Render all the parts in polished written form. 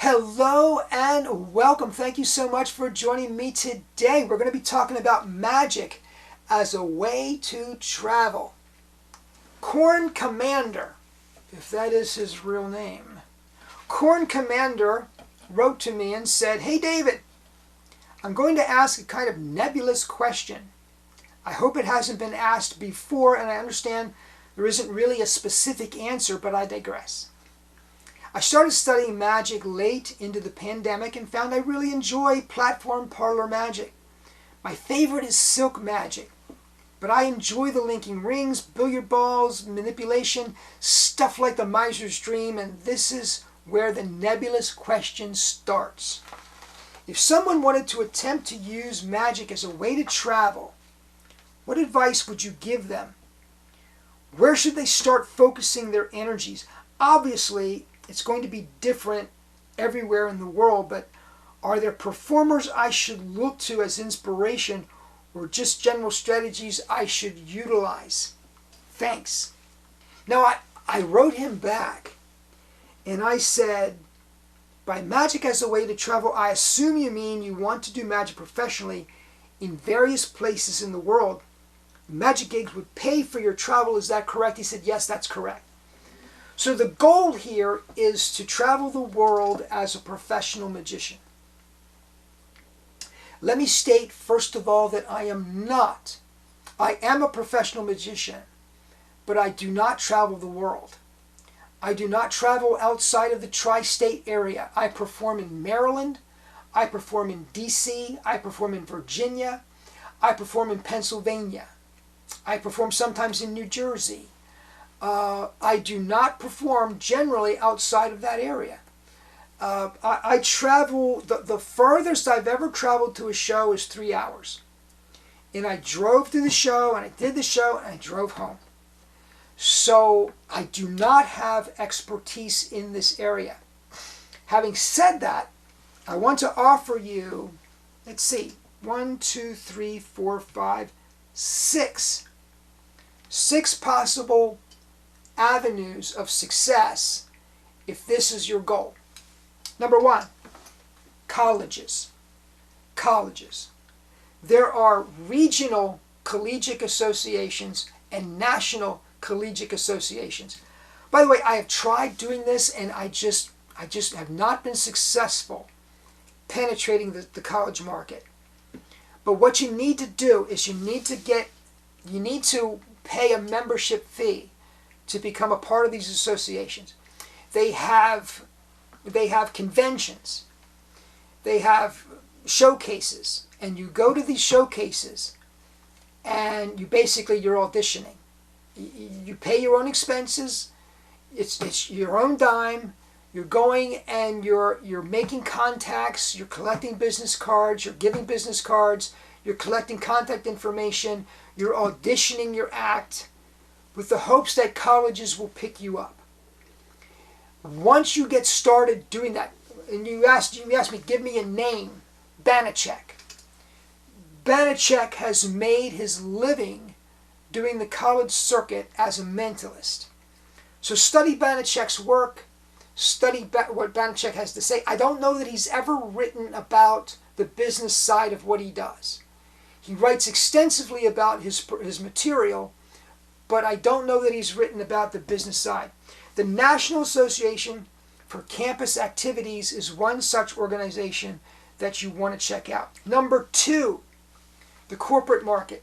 Hello and welcome. Thank you so much for joining me today. We're going to be talking about magic as a way to travel. Corn Commander, if that is his real name. Corn Commander wrote to me and said, "Hey David, I'm going to ask a kind of nebulous question. I hope it hasn't been asked before, and I understand there isn't really a specific answer, but I digress. I started studying magic late into the pandemic and found I really enjoy platform parlor magic. My favorite is silk magic, but I enjoy the linking rings, billiard balls, manipulation, stuff like the miser's dream, and this is where the nebulous question starts. If someone wanted to attempt to use magic as a way to travel, what advice would you give them? Where should they start focusing their energies? Obviously, it's going to be different everywhere in the world, but are there performers I should look to as inspiration or just general strategies I should utilize? Thanks." Now, I wrote him back and I said, by magic as a way to travel, I assume you mean you want to do magic professionally in various places in the world. Magic gigs would pay for your travel, is that correct? He said, yes, that's correct. So the goal here is to travel the world as a professional magician. Let me state, first of all, that I am a professional magician, but I do not travel the world. I do not travel outside of the tri-state area. I perform in Maryland, I perform in DC, I perform in Virginia, I perform in Pennsylvania, I perform sometimes in New Jersey. I do not perform generally outside of that area. I travel, the furthest I've ever traveled to a show is 3 hours. And I drove to the show, and I did the show, and I drove home. So I do not have expertise in this area. Having said that, I want to offer you, let's see, 1, 2, 3, 4, 5, 6 possible avenues of success if this is your goal. Number 1, colleges. Colleges. There are regional collegiate associations and national collegiate associations. By the way, I have tried doing this and I just have not been successful penetrating the college market. But what you need to do is you need to pay a membership fee to become a part of these associations. They have conventions. They have showcases. And you go to these showcases and you're auditioning. You pay your own expenses. It's your own dime. You're going and you're making contacts. You're collecting business cards. You're giving business cards. You're collecting contact information. You're auditioning your act with the hopes that colleges will pick you up. Once you get started doing that, and you asked me, give me a name, Banachek. Banachek has made his living doing the college circuit as a mentalist. So study Banachek's work, study what Banachek has to say. I don't know that he's ever written about the business side of what he does. He writes extensively about his material, but I don't know that he's written about the business side. The National Association for Campus Activities is one such organization that you want to check out. Number 2, the corporate market.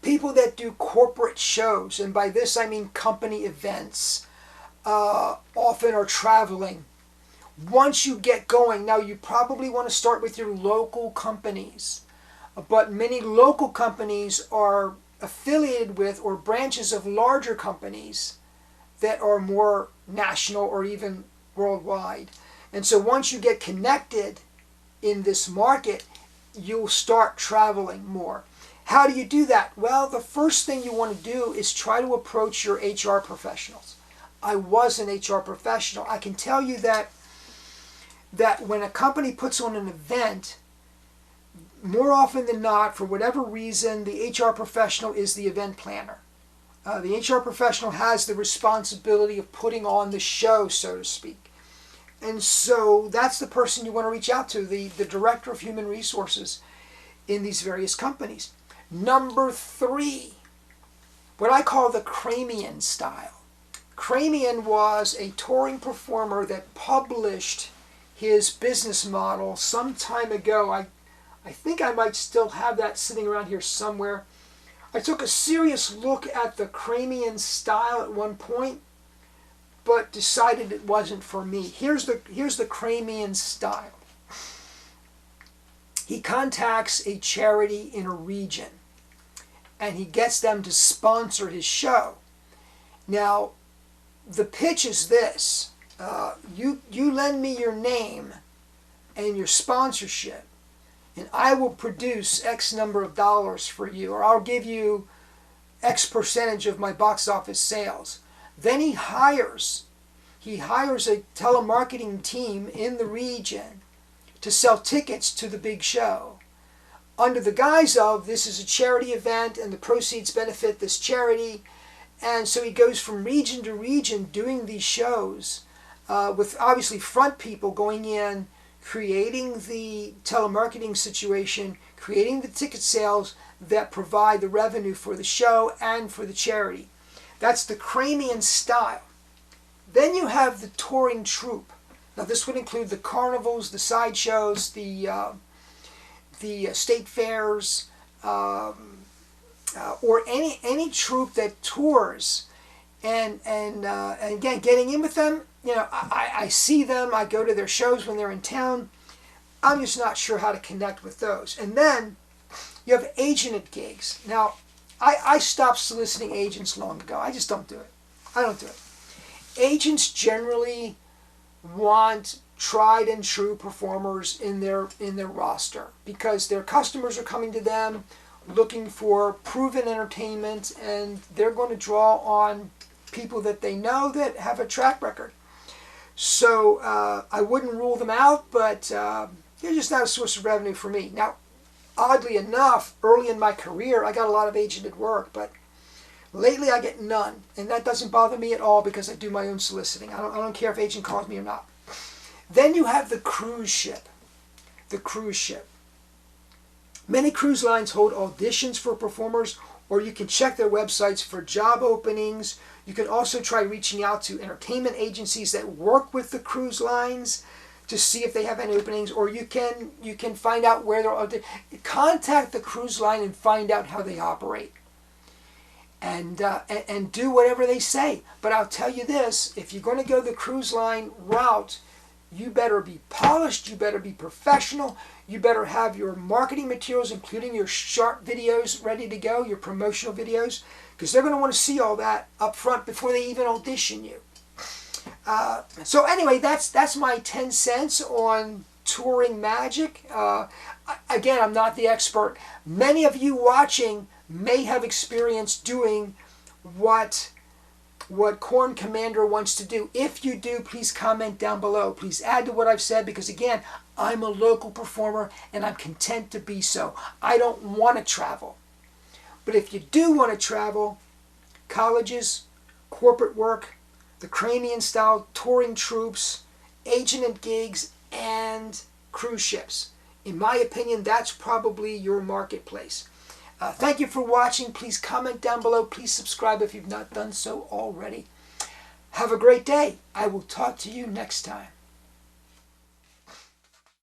People that do corporate shows, and by this I mean company events, often are traveling. Once you get going, now you probably want to start with your local companies, but many local companies are affiliated with or branches of larger companies that are more national or even worldwide. And so once you get connected in this market, you'll start traveling more. How do you do that? Well, the first thing you want to do is try to approach your HR professionals. I was an HR professional. I can tell you that when a company puts on an event, more often than not, for whatever reason, the HR professional is the event planner. The HR professional has the responsibility of putting on the show, so to speak. And so that's the person you want to reach out to, the director of human resources in these various companies. Number 3, what I call the Cramian style. Cramian was a touring performer that published his business model some time ago. I think I might still have that sitting around here somewhere. I took a serious look at the Cramian style at one point, but decided it wasn't for me. Here's the Cramian style. He contacts a charity in a region, and he gets them to sponsor his show. Now, the pitch is this. You lend me your name and your sponsorship, and I will produce X number of dollars for you, or I'll give you X percentage of my box office sales. Then he hires a telemarketing team in the region to sell tickets to the big show, under the guise of this is a charity event and the proceeds benefit this charity. And so he goes from region to region doing these shows with obviously front people going in, creating the telemarketing situation, creating the ticket sales that provide the revenue for the show and for the charity. That's the Cramian style. Then you have the touring troupe. Now this would include the carnivals, the sideshows, the state fairs, or any troupe that tours. And again, getting in with them, I see them, I go to their shows when they're in town. I'm just not sure how to connect with those. And then you have agented gigs. Now, I stopped soliciting agents long ago. I just don't do it. I don't do it. Agents generally want tried and true performers in their roster because their customers are coming to them looking for proven entertainment, and they're going to draw on people that they know that have a track record. So I wouldn't rule them out, but they're just not a source of revenue for me. Now, oddly enough, early in my career, I got a lot of agented work, but lately I get none, and that doesn't bother me at all because I do my own soliciting. I don't care if agent calls me or not. Then you have the cruise ship. The cruise ship. Many cruise lines hold auditions for performers, or you can check their websites for job openings. You can also try reaching out to entertainment agencies that work with the cruise lines to see if they have any openings, or you can find out where they're contact the cruise line and find out how they operate. And do whatever they say. But I'll tell you this, if you're going to go the cruise line route, you better be polished, you better be professional, you better have your marketing materials, including your short videos ready to go, your promotional videos, because they're going to want to see all that up front before they even audition you. So anyway, that's my 10 cents on touring magic. Again, I'm not the expert. Many of you watching may have experience doing what Corn Commander wants to do. If you do, please comment down below. Please add to what I've said, because again, I'm a local performer and I'm content to be so. I don't want to travel. But if you do want to travel, colleges, corporate work, the Cramian style touring troops, agented gigs, and cruise ships. In my opinion, that's probably your marketplace. Thank you for watching. Please comment down below. Please subscribe if you've not done so already. Have a great day. I will talk to you next time.